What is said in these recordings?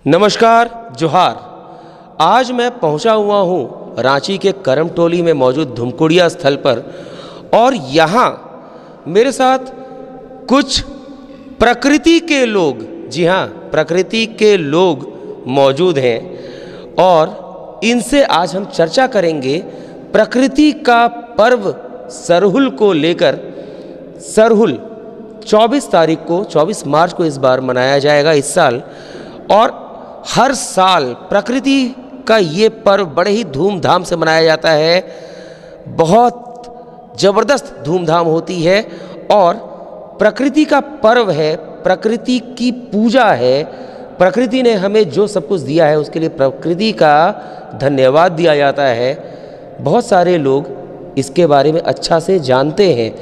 नमस्कार, जोहार। आज मैं पहुंचा हुआ हूं रांची के करमटोली में मौजूद धुमकुड़िया स्थल पर और यहाँ मेरे साथ कुछ प्रकृति के लोग, जी हाँ, प्रकृति के लोग मौजूद हैं और इनसे आज हम चर्चा करेंगे प्रकृति का पर्व सरहुल को लेकर। सरहुल 24 तारीख को, 24 मार्च को इस बार मनाया जाएगा इस साल, और हर साल प्रकृति का ये पर्व बड़े ही धूमधाम से मनाया जाता है। बहुत ज़बरदस्त धूमधाम होती है और प्रकृति का पर्व है, प्रकृति की पूजा है। प्रकृति ने हमें जो सब कुछ दिया है उसके लिए प्रकृति का धन्यवाद दिया जाता है। बहुत सारे लोग इसके बारे में अच्छा से जानते हैं।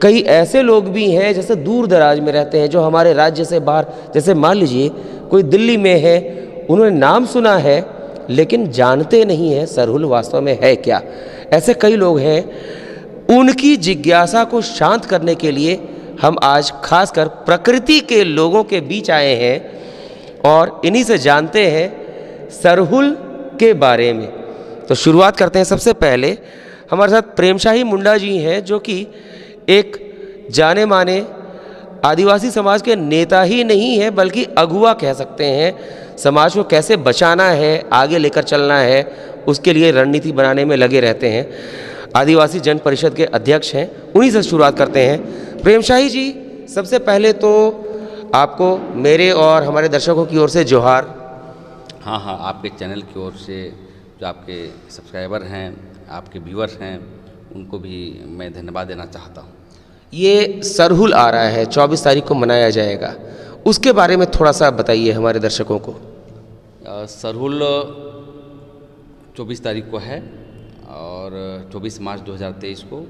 कई ऐसे लोग भी हैं जैसे दूर दराज में रहते हैं, जो हमारे राज्य से बाहर, जैसे मान लीजिए कोई दिल्ली में है, उन्होंने नाम सुना है लेकिन जानते नहीं हैं सरहुल वास्तव में है क्या। ऐसे कई लोग हैं। उनकी जिज्ञासा को शांत करने के लिए हम आज खासकर प्रकृति के लोगों के बीच आए हैं और इन्हीं से जानते हैं सरहुल के बारे में। तो शुरुआत करते हैं। सबसे पहले हमारे साथ प्रेमशाही मुंडा जी हैं, जो कि एक जाने माने आदिवासी समाज के नेता ही नहीं है बल्कि अगुवा कह सकते हैं। समाज को कैसे बचाना है, आगे लेकर चलना है, उसके लिए रणनीति बनाने में लगे रहते हैं। आदिवासी जन परिषद के अध्यक्ष हैं। उन्हीं से शुरुआत करते हैं। प्रेमशाही जी, सबसे पहले तो आपको मेरे और हमारे दर्शकों की ओर से जोहार। हाँ, आपके चैनल की ओर से जो आपके सब्सक्राइबर हैं, आपके व्यूअर्स हैं, उनको भी मैं धन्यवाद देना चाहता हूँ। ये सरहुल आ रहा है, 24 तारीख को मनाया जाएगा, उसके बारे में थोड़ा सा बताइए हमारे दर्शकों को। सरहुल 24 तारीख को है और 24 मार्च 2023 को।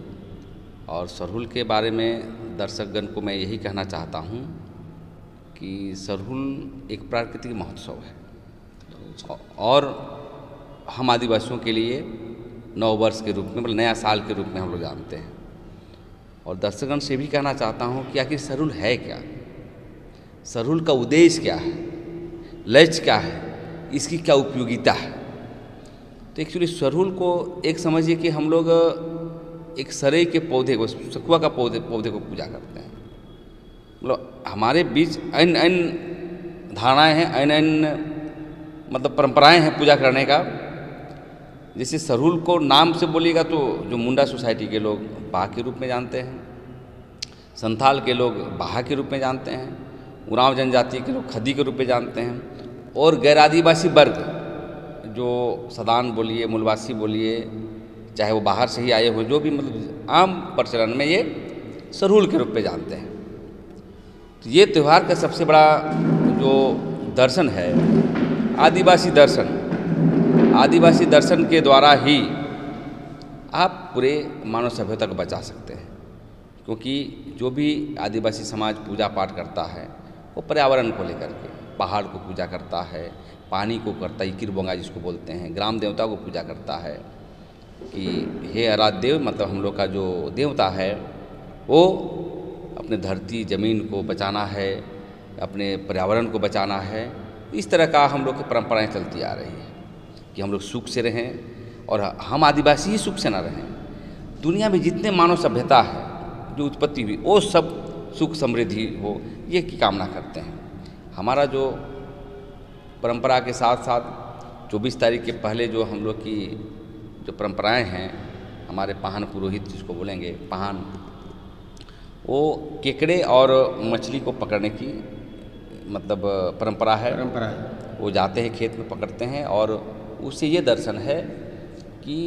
और सरहुल के बारे में दर्शकगण को मैं यही कहना चाहता हूँ कि सरहुल एक प्राकृतिक महोत्सव है और हम आदिवासियों के लिए नव वर्ष के रूप में, मतलब नया साल के रूप में हम लोग जानते हैं। और दर्शकगण से भी कहना चाहता हूँ कि आखिर सरहुल है क्या, सरहुल का उद्देश्य क्या है, लक्ष्य क्या है, इसकी क्या उपयोगिता है। तो एक्चुअली सरहुल को एक समझिए कि हम लोग एक सरेई के पौधे को, सखुआ का पौधे को पूजा करते हैं। मतलब हमारे बीच अन्य धारणाएँ हैं, अन्य मतलब परंपराएं हैं पूजा करने का। जैसे सरहुल को नाम से बोलिएगा तो जो मुंडा सोसाइटी के लोग बाह के रूप में जानते हैं, संथाल के लोग बाहा के रूप में जानते हैं, उरांव जनजाति के लोग खदी के रूप में जानते हैं, और गैर आदिवासी वर्ग जो सदान बोलिए, मूलवासी बोलिए, चाहे वो बाहर से ही आए हो, जो भी मतलब आम प्रचलन में ये सरहुल के रूप में जानते हैं। तो ये त्यौहार का सबसे बड़ा जो दर्शन है आदिवासी दर्शन। आदिवासी दर्शन के द्वारा ही आप पूरे मानव सभ्यता को बचा सकते हैं, क्योंकि जो भी आदिवासी समाज पूजा पाठ करता है वो पर्यावरण को लेकर के, पहाड़ को पूजा करता है, पानी को करता है, किरबोंगा जिसको बोलते हैं, ग्राम देवता को पूजा करता है कि हे आराध्य देव, मतलब हम लोग का जो देवता है वो अपने धरती ज़मीन को बचाना है, अपने पर्यावरण को बचाना है। इस तरह का हम लोग की परंपराएं चलती आ रही है कि हम लोग सुख से रहें और हम आदिवासी ही सुख से ना रहें। दुनिया में जितने मानव सभ्यता है जो उत्पत्ति हुई वो सब सुख समृद्धि हो, ये की कामना करते हैं। हमारा जो परंपरा के साथ साथ 24 तारीख के पहले जो हम लोग की जो परंपराएं हैं, हमारे पाहन पुरोहित जिसको बोलेंगे पाहन, वो केकड़े और मछली को पकड़ने की मतलब परंपरा है। वो जाते हैं खेत में पकड़ते हैं और उससे ये दर्शन है कि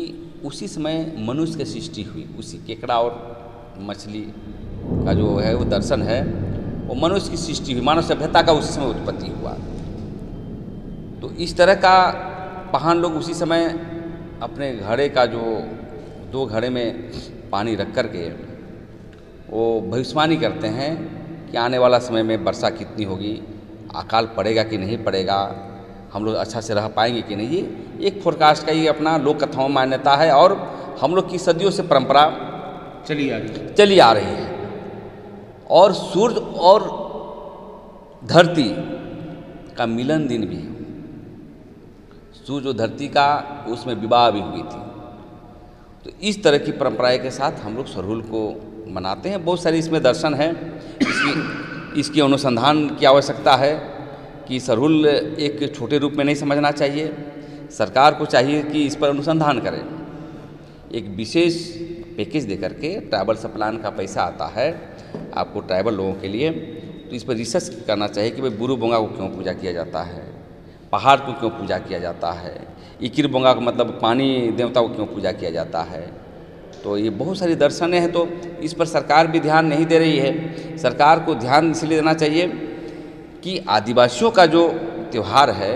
उसी समय मनुष्य की सृष्टि हुई, उसी केकड़ा और मछली का जो है वो दर्शन है, वो मनुष्य की सृष्टि हुई, मानव सभ्यता का उसी समय उत्पत्ति हुआ। तो इस तरह का पाहन लोग उसी समय अपने घड़े का जो 2 घड़े में पानी रख कर के वो भविष्यवाणी करते हैं कि आने वाला समय में वर्षा कितनी होगी, अकाल पड़ेगा कि नहीं पड़ेगा, हम लोग अच्छा से रह पाएंगे कि नहीं। ये एक फोरकास्ट का ये अपना लोक कथाओं मान्यता है और हम लोग की सदियों से परंपरा चली आ रही है। और सूर्य और धरती का मिलन दिन भी सूर्य और धरती का उसमें विवाह भी हुई थी। तो इस तरह की परंपराएं के साथ हम लोग सरहुल को मनाते हैं। बहुत सारी इसमें दर्शन हैं, इसकी अनुसंधान की आवश्यकता है कि सरहुल एक छोटे रूप में नहीं समझना चाहिए। सरकार को चाहिए कि इस पर अनुसंधान करें, एक विशेष पैकेज दे करके ट्राइबल सप्लान का पैसा आता है आपको ट्राइबल लोगों के लिए, तो इस पर रिसर्च करना चाहिए कि भाई बुरु बोंगा को क्यों पूजा किया जाता है, पहाड़ को क्यों पूजा किया जाता है, इकिर बोंगा को मतलब पानी देवता को क्यों पूजा किया जाता है। तो ये बहुत सारी दर्शनें हैं, तो इस पर सरकार भी ध्यान नहीं दे रही है। सरकार को ध्यान इसलिए देना चाहिए कि आदिवासियों का जो त्यौहार है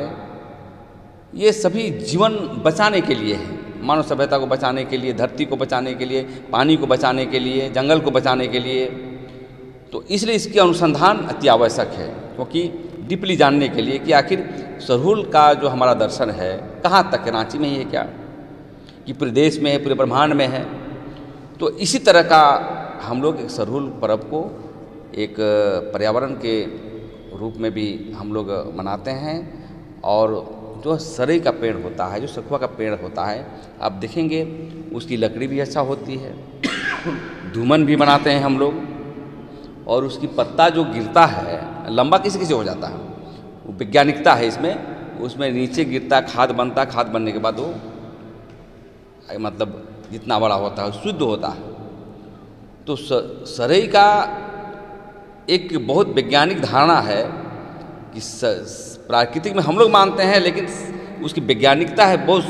ये सभी जीवन बचाने के लिए है, मानव सभ्यता को बचाने के लिए, धरती को बचाने के लिए, पानी को बचाने के लिए, जंगल को बचाने के लिए। तो इसलिए इसकी अनुसंधान अति आवश्यक है, क्योंकि डीपली जानने के लिए कि आखिर सरहुल का जो हमारा दर्शन है कहाँ तक है, रांची में ही है क्या, कि पूरे देश में है, पूरे ब्रह्मांड में है। तो इसी तरह का हम लोग एक सरहुल पर्व को एक पर्यावरण के रूप में भी हम लोग मनाते हैं। और जो सरई का पेड़ होता है, जो सखुआ का पेड़ होता है, आप देखेंगे उसकी लकड़ी भी अच्छा होती है, धूमन भी बनाते हैं हम लोग। और उसकी पत्ता जो गिरता है लंबा किसी किसी हो जाता है, वो वैज्ञानिकता है इसमें, उसमें नीचे गिरता खाद बनता, खाद बनने के बाद वो मतलब जितना बड़ा होता है शुद्ध होता है। तो सरई का एक बहुत वैज्ञानिक धारणा है कि प्राकृतिक में हम लोग मानते हैं, लेकिन उसकी वैज्ञानिकता है बहुत।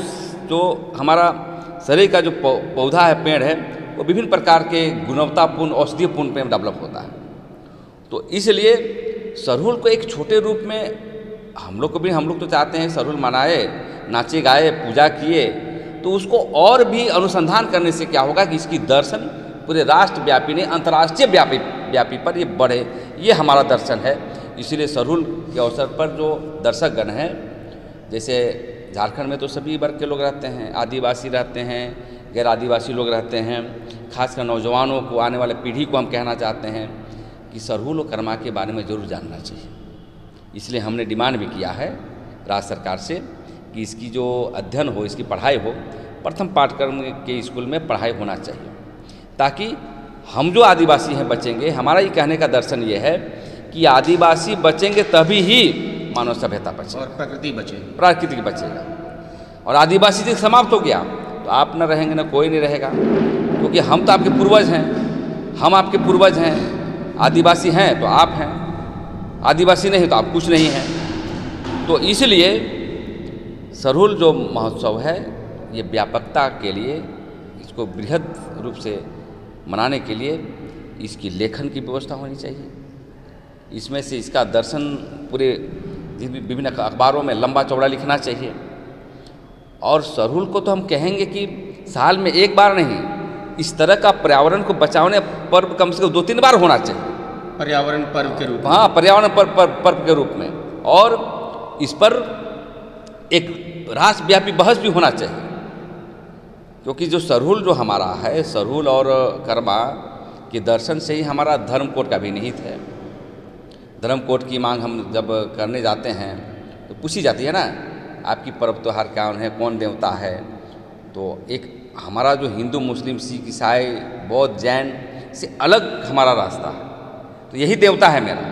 जो हमारा सरई का जो पौधा है, पेड़ है, वो विभिन्न प्रकार के गुणवत्तापूर्ण औषधीयपूर्ण पे डेवलप होता है। तो इसलिए सरहुल को एक छोटे रूप में हम लोग तो चाहते हैं सरहुल मनाए, नाचे गाए, पूजा किए, तो उसको और भी अनुसंधान करने से क्या होगा कि इसकी दर्शन पूरे राष्ट्रव्यापी नहीं अंतर्राष्ट्रीय व्यापी पर ये बढ़े, ये हमारा दर्शन है। इसीलिए सरहुल के अवसर पर जो दर्शकगण हैं, जैसे झारखंड में तो सभी वर्ग के लोग रहते हैं, आदिवासी रहते हैं, गैर आदिवासी लोग रहते हैं, खासकर नौजवानों को, आने वाले पीढ़ी को हम कहना चाहते हैं कि सरहुल और कर्मा के बारे में ज़रूर जानना चाहिए। इसलिए हमने डिमांड भी किया है राज्य सरकार से कि इसकी जो अध्ययन हो, इसकी पढ़ाई हो, प्रथम पाठ्यक्रम के स्कूल में पढ़ाई होना चाहिए, ताकि हम जो आदिवासी हैं बचेंगे। हमारा ये कहने का दर्शन ये है कि आदिवासी बचेंगे तभी ही मानव सभ्यता बचेगी और प्रकृति बचेगी, प्राकृतिक बचेगा। और आदिवासी जब समाप्त हो गया तो आप न रहेंगे, न कोई नहीं रहेगा, क्योंकि हम तो आपके पूर्वज हैं, हम आपके पूर्वज हैं। आदिवासी हैं तो आप हैं, आदिवासी नहीं तो आप कुछ नहीं हैं। तो इसलिए सरहुल जो महोत्सव है, ये व्यापकता के लिए, इसको बृहद रूप से मनाने के लिए इसकी लेखन की व्यवस्था होनी चाहिए। इसमें से इसका दर्शन पूरे विभिन्न अखबारों में लंबा चौड़ा लिखना चाहिए। और सरहुल को तो हम कहेंगे कि साल में एक बार नहीं, इस तरह का पर्यावरण को बचाने पर्व कम से कम 2-3 बार होना चाहिए, पर्यावरण पर्व के रूप में। हाँ, पर्यावरण पर्व के रूप में। और इस पर एक राष्ट्रव्यापी बहस भी होना चाहिए, क्योंकि जो सरहुल जो हमारा है, सरहुल और कर्मा के दर्शन से ही हमारा धर्म कोड का भी निहित है। धर्म कोड की मांग हम जब करने जाते हैं तो पूछी जाती है ना, आपकी पर्व त्योहार क्या है, कौन देवता है। तो एक हमारा जो हिंदू, मुस्लिम, सिख, ईसाई, बौद्ध, जैन से अलग हमारा रास्ता है, तो यही देवता है मेरा।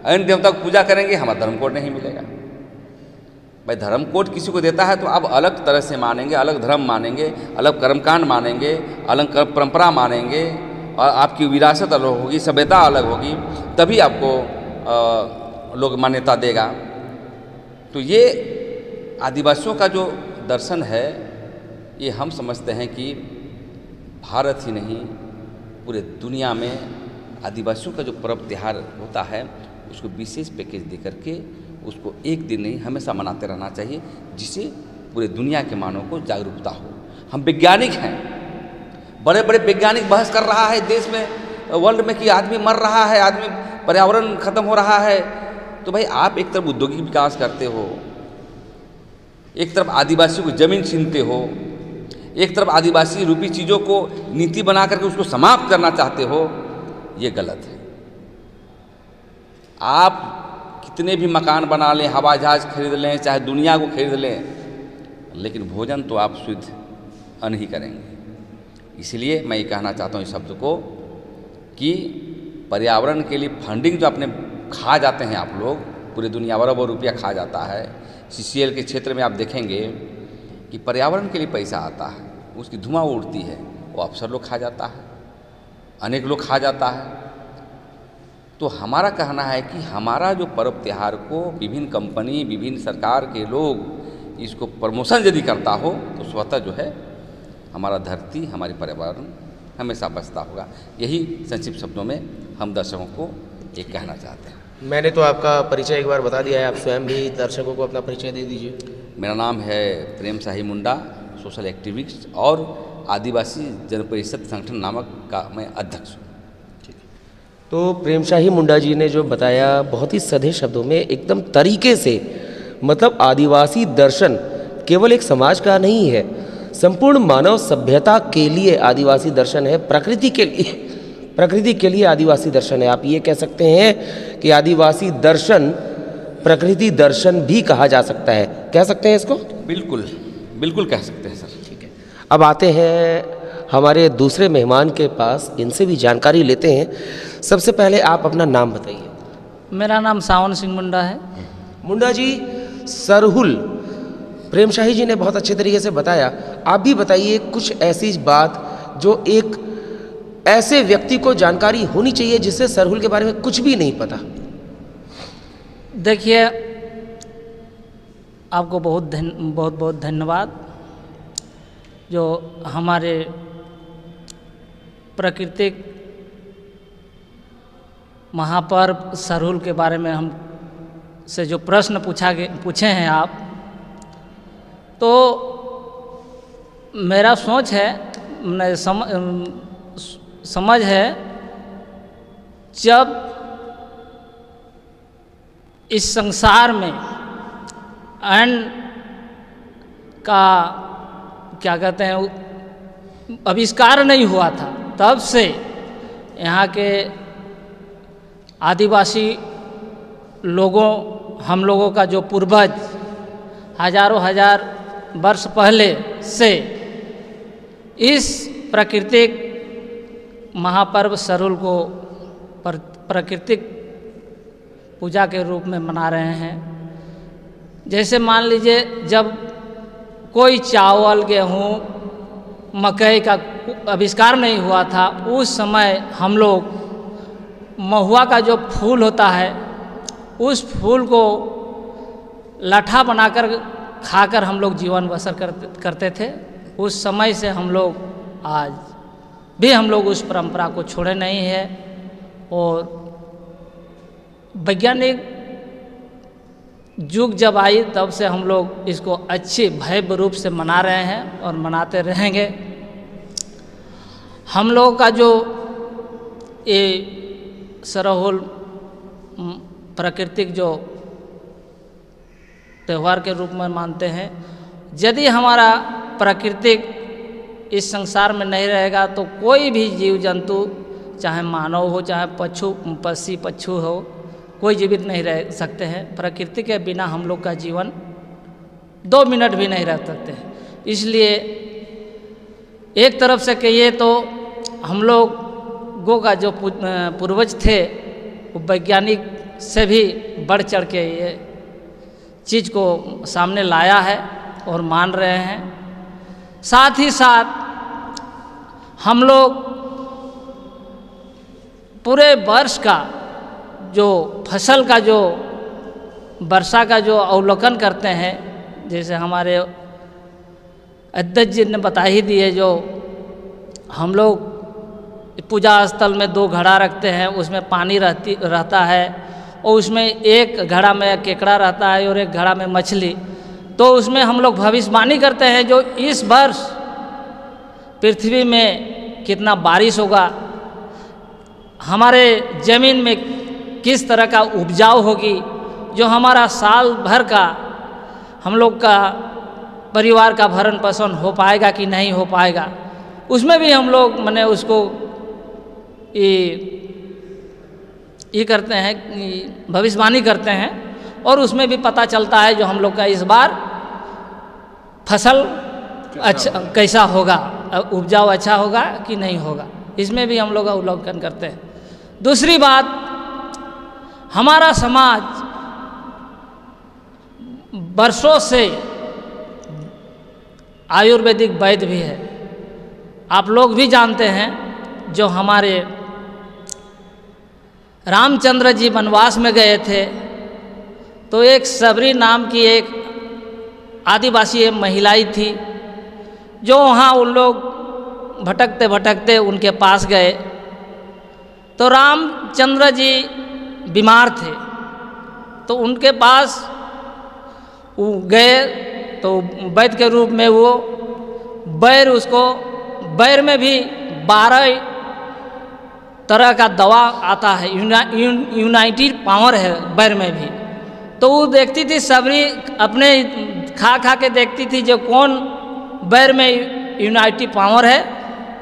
अन्य देवता को पूजा करेंगे, हमारा धर्म कोड नहीं मिलेगा। भाई धर्म कोड किसी को देता है तो आप अलग तरह से मानेंगे, अलग धर्म मानेंगे, अलग कर्मकांड मानेंगे, अलग परंपरा मानेंगे, और आपकी विरासत अलग होगी, सभ्यता अलग होगी, तभी आपको लोग मान्यता देगा। तो ये आदिवासियों का जो दर्शन है, ये हम समझते हैं कि भारत ही नहीं पूरे दुनिया में आदिवासियों का जो पर्व त्यौहार होता है, उसको विशेष पैकेज दे करके उसको एक दिन नहीं हमेशा मनाते रहना चाहिए, जिससे पूरे दुनिया के मानव को जागरूकता हो। हम वैज्ञानिक हैं, बड़े बड़े वैज्ञानिक बहस कर रहा है देश में, वर्ल्ड में, कि आदमी मर रहा है, आदमी पर्यावरण खत्म हो रहा है। तो भाई आप एक तरफ औद्योगिक विकास करते हो, एक तरफ आदिवासियों को जमीन छीनते हो, एक तरफ आदिवासी रूपी चीज़ों को नीति बना करके उसको समाप्त करना चाहते हो, ये गलत है। आप कितने भी मकान बना लें, हवाई जहाज खरीद लें, चाहे दुनिया को खरीद लें, लेकिन भोजन तो आप शुद्ध अन्न ही करेंगे। इसलिए मैं ये कहना चाहता हूँ इस शब्द को कि पर्यावरण के लिए फंडिंग जो अपने खा जाते हैं आप लोग, पूरी दुनिया अरबों रुपया खा जाता है। CCL के क्षेत्र में आप देखेंगे कि पर्यावरण के लिए पैसा आता है, उसकी धुआं उड़ती है, वो अफसर लोग खा जाता है, अनेक लोग खा जाता है। तो हमारा कहना है कि हमारा जो पर्व त्यौहार को विभिन्न कंपनी, विभिन्न सरकार के लोग इसको प्रमोशन यदि करता हो तो स्वतः जो है हमारा धरती, हमारी पर्यावरण हमेशा बचता होगा। यही संक्षिप्त शब्दों में हम दर्शकों को एक कहना चाहते हैं। मैंने तो आपका परिचय एक बार बता दिया है, आप स्वयं भी दर्शकों को अपना परिचय दे दीजिए। मेरा नाम है प्रेम शाही मुंडा, सोशल एक्टिविस्ट और आदिवासी जन परिषद संगठन नामक का मैं अध्यक्ष हूँ। तो प्रेम शाही मुंडा जी ने जो बताया बहुत ही सधे शब्दों में, एकदम तरीके से, मतलब आदिवासी दर्शन केवल एक समाज का नहीं है, संपूर्ण मानव सभ्यता के लिए आदिवासी दर्शन है, प्रकृति के लिए आदिवासी दर्शन है। आप ये कह सकते हैं कि आदिवासी दर्शन प्रकृति दर्शन भी कहा जा सकता है। कह सकते हैं इसको? बिल्कुल बिल्कुल कह सकते हैं सर। ठीक है, अब आते हैं हमारे दूसरे मेहमान के पास, इनसे भी जानकारी लेते हैं। सबसे पहले आप अपना नाम बताइए। मेरा नाम सावन सिंह मुंडा है। मुंडा जी, सरहुल प्रेम शाही जी ने बहुत अच्छे तरीके से बताया, आप भी बताइए कुछ ऐसी बात जो एक ऐसे व्यक्ति को जानकारी होनी चाहिए जिससे सरहुल के बारे में कुछ भी नहीं पता। देखिए, आपको बहुत बहुत धन्यवाद जो हमारे प्राकृतिक महापर्व सरहुल के बारे में हम से जो प्रश्न पूछे हैं आप, तो मेरा सोच है, समझ है, जब इस संसार में अन्न का क्या कहते हैं आविष्कार नहीं हुआ था, तब से यहाँ के आदिवासी लोगों, हम लोगों का जो पूर्वज हजारों हजार वर्ष पहले से इस प्राकृतिक महापर्व सरहुल को प्राकृतिक पूजा के रूप में मना रहे हैं। जैसे मान लीजिए, जब कोई चावल, गेहूँ, मकई का आविष्कार नहीं हुआ था, उस समय हम लोग महुआ का जो फूल होता है, उस फूल को लठा बनाकर खाकर हम लोग जीवन बसर करते थे। उस समय से हम लोग आज भी हम लोग उस परंपरा को छोड़े नहीं है, और वैज्ञानिक युग जब आई तब से हम लोग इसको अच्छे भव्य रूप से मना रहे हैं और मनाते रहेंगे। हम लोगों का जो ये सरहुल प्राकृतिक जो त्यौहार के रूप में मानते हैं, यदि हमारा प्राकृतिक इस संसार में नहीं रहेगा तो कोई भी जीव जंतु, चाहे मानव हो, चाहे पक्षी पक्षु हो, कोई जीवित नहीं रह सकते हैं। प्रकृति के बिना हम लोग का जीवन 2 मिनट भी नहीं रह सकते हैं। इसलिए एक तरफ से कहिए तो हम लोगों का जो पूर्वज थे, वो वैज्ञानिक से भी बढ़ चढ़ के ये चीज़ को सामने लाया है और मान रहे हैं। साथ ही साथ हम लोग पूरे वर्ष का जो फसल का जो वर्षा का जो अवलोकन करते हैं, जैसे हमारे अध्यक्ष जी ने बता ही दिए, जो हम लोग पूजा स्थल में 2 घड़ा रखते हैं, उसमें पानी रहता है, और उसमें एक घड़ा में केकड़ा रहता है और एक घड़ा में मछली। तो उसमें हम लोग भविष्यवाणी करते हैं जो इस वर्ष पृथ्वी में कितना बारिश होगा, हमारे ज़मीन में किस तरह का उपजाऊ होगी, जो हमारा साल भर का हम लोग का परिवार का भरण पोषण हो पाएगा कि नहीं हो पाएगा। उसमें भी हम लोग माने उसको ये करते हैं, भविष्यवाणी करते हैं, और उसमें भी पता चलता है जो हम लोग का इस बार फसल अच्छा कैसा होगा, उपजाऊ अच्छा होगा कि नहीं होगा, इसमें भी हम लोग अवलोकन करते हैं। दूसरी बात, हमारा समाज वर्षों से आयुर्वेदिक वैद्य भी है। आप लोग भी जानते हैं, जो हमारे रामचंद्र जी वनवास में गए थे तो एक सबरी नाम की एक आदिवासी महिलाई थी, जो वहाँ उन लोग भटकते भटकते उनके पास गए तो रामचंद्र जी बीमार थे, तो उनके पास वो गए तो वैद्य के रूप में वो बैर में भी 12 तरह का दवा आता है, यूनाइटेड पावर है बैर में भी। तो वो देखती थी, सबरी अपने खा के देखती थी जो कौन बैर में यूनाइटेड पावर है,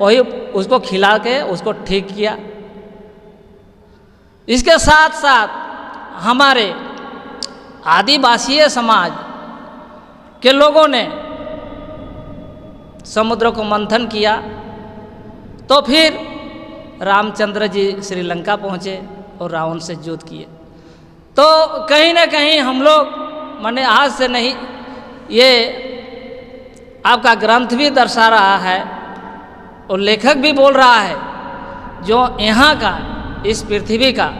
वही उसको खिला के उसको ठीक किया। इसके साथ साथ हमारे आदिवासी समाज के लोगों ने समुद्र को मंथन किया, तो फिर रामचंद्र जी श्रीलंका पहुँचे और रावण से युद्ध किए। तो कहीं ना कहीं हम लोग माने आज से नहीं, ये आपका ग्रंथ भी दर्शा रहा है और लेखक भी बोल रहा है, जो यहाँ का, इस पृथ्वी का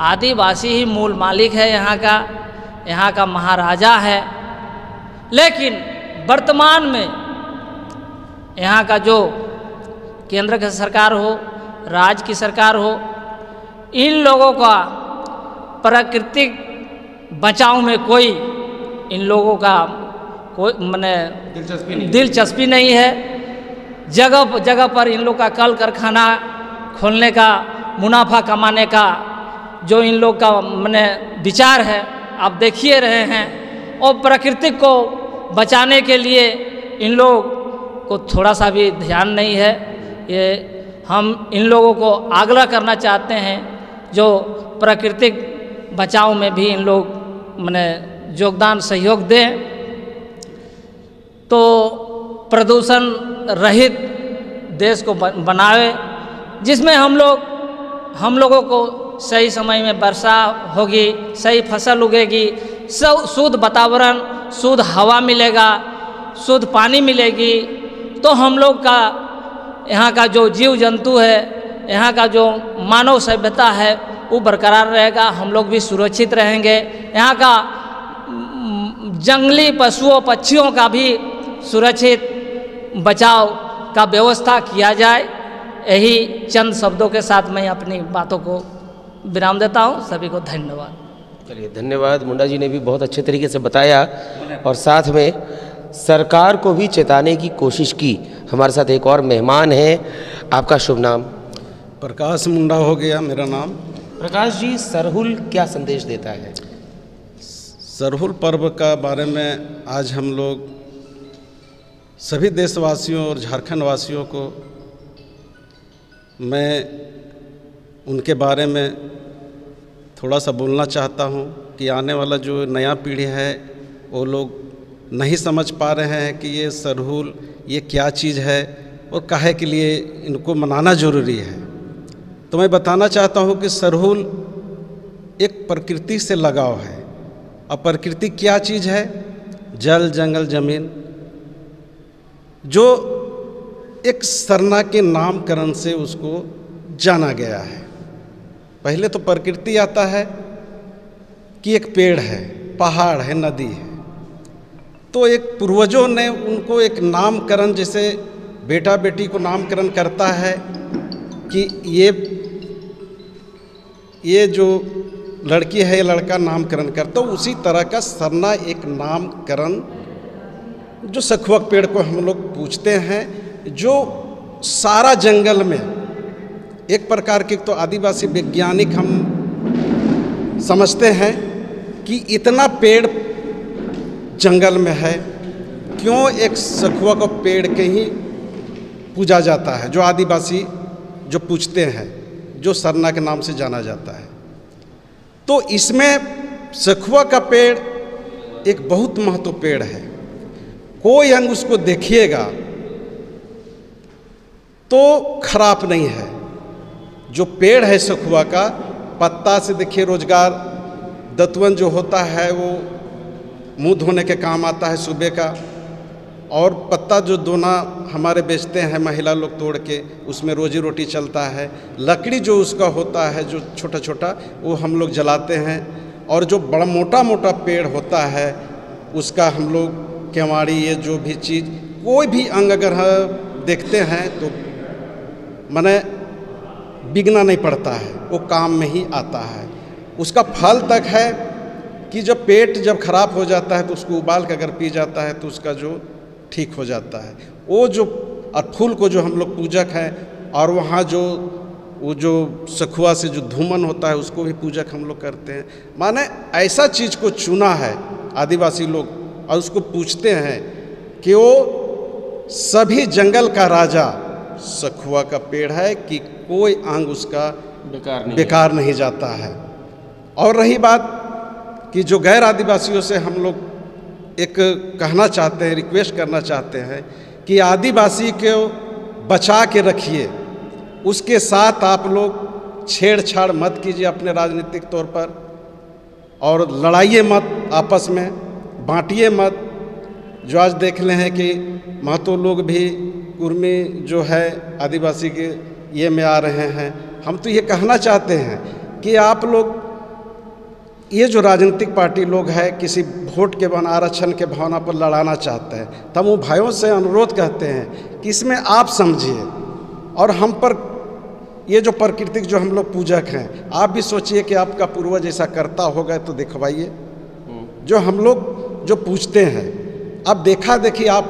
आदिवासी ही मूल मालिक है, यहाँ का महाराजा है। लेकिन वर्तमान में यहाँ का जो केंद्र की सरकार हो, राज्य की सरकार हो, इन लोगों का प्राकृतिक बचाव में कोई, इन लोगों का कोई माने दिलचस्पी नहीं है। जगह जगह पर इन लोग का कल कारखाना खोलने का, मुनाफा कमाने का जो इन लोग का माने विचार है, आप देखिए रहे हैं। और प्रकृति को बचाने के लिए इन लोग को थोड़ा सा भी ध्यान नहीं है। ये हम इन लोगों को आग्रह करना चाहते हैं, जो प्राकृतिक बचाव में भी इन लोग माने योगदान सहयोग दें, तो प्रदूषण रहित देश को बनाए, जिसमें हम लोगों को सही समय में वर्षा होगी, सही फसल उगेगी, शुद्ध वातावरण, शुद्ध हवा मिलेगा, शुद्ध पानी मिलेगी, तो हम लोग का यहाँ का जो जीव जंतु है, यहाँ का जो मानव सभ्यता है वो बरकरार रहेगा, हम लोग भी सुरक्षित रहेंगे। यहाँ का जंगली पशुओं पक्षियों का भी सुरक्षित बचाव का व्यवस्था किया जाए। यही चंद शब्दों के साथ मैं अपनी बातों को विराम देता हूँ। सभी को धन्यवाद। चलिए, धन्यवाद। मुंडा जी ने भी बहुत अच्छे तरीके से बताया और साथ में सरकार को भी चेताने की कोशिश की। हमारे साथ एक और मेहमान हैं, आपका शुभ नाम? प्रकाश मुंडा हो गया मेरा नाम। प्रकाश जी, सरहुल क्या संदेश देता है? सरहुल पर्व का बारे में आज हम लोग सभी देशवासियों और झारखंड वासियों को मैं उनके बारे में थोड़ा सा बोलना चाहता हूं कि आने वाला जो नया पीढ़ी है वो लोग नहीं समझ पा रहे हैं कि ये सरहुल ये क्या चीज़ है और काहे के लिए इनको मनाना ज़रूरी है। तो मैं बताना चाहता हूँ कि सरहुल एक प्रकृति से लगाव है। और प्रकृति क्या चीज़ है? जल, जंगल, ज़मीन, जो एक सरना के नामकरण से उसको जाना गया है। पहले तो प्रकृति आता है कि एक पेड़ है, पहाड़ है, नदी है, तो एक पूर्वजों ने उनको एक नामकरण, जैसे बेटा बेटी को नामकरण करता है कि ये जो लड़की है ये लड़का नामकरण करता, तो उसी तरह का सरना एक नामकरण जो सखुवक पेड़ को हम लोग पूछते हैं, जो सारा जंगल में एक प्रकार के, तो आदिवासी वैज्ञानिक हम समझते हैं कि इतना पेड़ जंगल में है, क्यों एक सखुआ को पेड़ के ही पूजा जाता है, जो आदिवासी जो पूछते हैं, जो सरना के नाम से जाना जाता है। तो इसमें सखुआ का पेड़ एक बहुत महत्व पेड़ है। कोई अंग उसको देखिएगा तो खराब नहीं है। जो पेड़ है सखुआ का, पत्ता से देखिए रोजगार, दतवन जो होता है वो मुंह धोने के काम आता है सुबह का, और पत्ता जो दोना हमारे बेचते हैं महिला लोग तोड़ के, उसमें रोजी रोटी चलता है। लकड़ी जो उसका होता है जो छोटा छोटा, वो हम लोग जलाते हैं। और जो बड़ा मोटा मोटा पेड़ होता है उसका हम लोग केवाड़ी, ये जो भी चीज़, कोई भी अंग अगर देखते हैं तो माने बिगना नहीं पड़ता है, वो काम में ही आता है। उसका फल तक है कि जब पेट जब खराब हो जाता है तो उसको उबाल कर अगर पी जाता है तो उसका जो ठीक हो जाता है। वो जो और फूल को जो हम लोग पूजक हैं, और वहाँ जो वो जो सखुआ से जो धूमन होता है उसको भी पूजक हम लोग करते हैं। माने ऐसा चीज़ को चुना है आदिवासी लोग, और उसको पूछते हैं कि वो सभी जंगल का राजा सखुआ का पेड़ है कि कोई अंग उसका बेकार नहीं जाता है। और रही बात कि जो गैर आदिवासियों से हम लोग एक कहना चाहते हैं, रिक्वेस्ट करना चाहते हैं कि आदिवासी को बचा के रखिए, उसके साथ आप लोग छेड़छाड़ मत कीजिए अपने राजनीतिक तौर पर, और लड़ाइए मत आपस में, बांटिए मत। जो आज देख रहे हैं कि महतो लोग भी कुर्मी जो है आदिवासी के ये में आ रहे हैं। हम तो ये कहना चाहते हैं कि आप लोग ये जो राजनीतिक पार्टी लोग हैं किसी वोट के बन आरक्षण के भावना पर लड़ाना चाहते हैं, तो हम वो भाइयों से अनुरोध करते हैं कि इसमें आप समझिए, और हम पर ये जो प्राकृतिक जो हम लोग पूजक हैं, आप भी सोचिए कि आपका पूर्वज ऐसा करता होगा तो दिखवाइए। जो हम लोग जो पूछते हैं, अब देखा देखी आप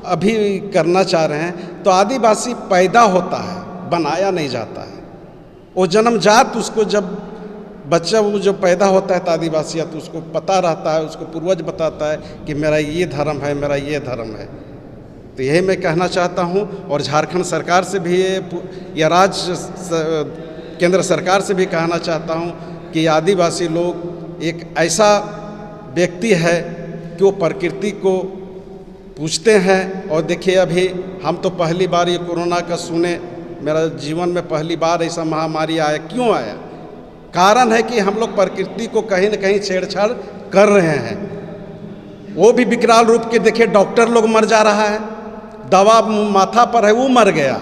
अभी करना चाह रहे हैं, तो आदिवासी पैदा होता है, बनाया नहीं जाता है। वो जन्मजात उसको जब बच्चा वो जो पैदा होता है तो आदिवासी है, तो उसको पता रहता है, उसको पूर्वज बताता है कि मेरा ये धर्म है, मेरा ये धर्म है। तो यही मैं कहना चाहता हूँ। और झारखंड सरकार से भी या राज्य केंद्र सरकार से भी कहना चाहता हूँ कि आदिवासी लोग एक ऐसा व्यक्ति है कि वो प्रकृति को पूछते हैं। और देखिए अभी हम तो पहली बार ये कोरोना का सुने, मेरा जीवन में पहली बार ऐसा महामारी आया। क्यों आया? कारण है कि हम लोग प्रकृति को कहीं न कहीं छेड़छाड़ कर रहे हैं। वो भी विकराल रूप के देखिए, डॉक्टर लोग मर जा रहा है, दवा माथा पर है वो मर गया,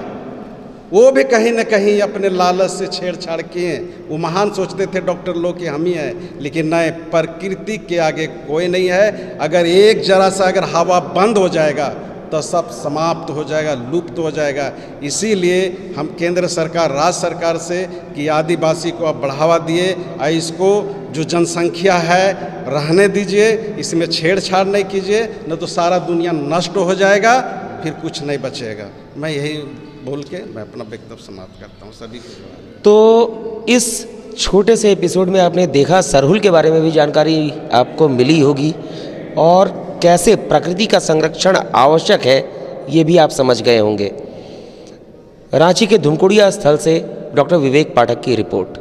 वो भी कहीं न कहीं अपने लालच से छेड़छाड़ किए। वो महान सोचते थे डॉक्टर लोग कि हम ही हैं, लेकिन नहीं, प्रकृति के आगे कोई नहीं है। अगर एक जरा सा अगर हवा बंद हो जाएगा तो सब समाप्त हो जाएगा, लुप्त हो जाएगा। इसीलिए हम केंद्र सरकार, राज्य सरकार से कि आदिवासी को आप बढ़ावा दिए, और इसको जो जनसंख्या है रहने दीजिए, इसमें छेड़छाड़ नहीं कीजिए, न तो सारा दुनिया नष्ट हो जाएगा, फिर कुछ नहीं बचेगा। मैं यही बोल के मैं अपना वक्तव्य समाप्त करता हूँ सभी को। तो इस छोटे से एपिसोड में आपने देखा सरहुल के बारे में भी जानकारी आपको मिली होगी, और कैसे प्रकृति का संरक्षण आवश्यक है ये भी आप समझ गए होंगे। रांची के धुमकुड़िया स्थल से डॉक्टर विवेक पाठक की रिपोर्ट।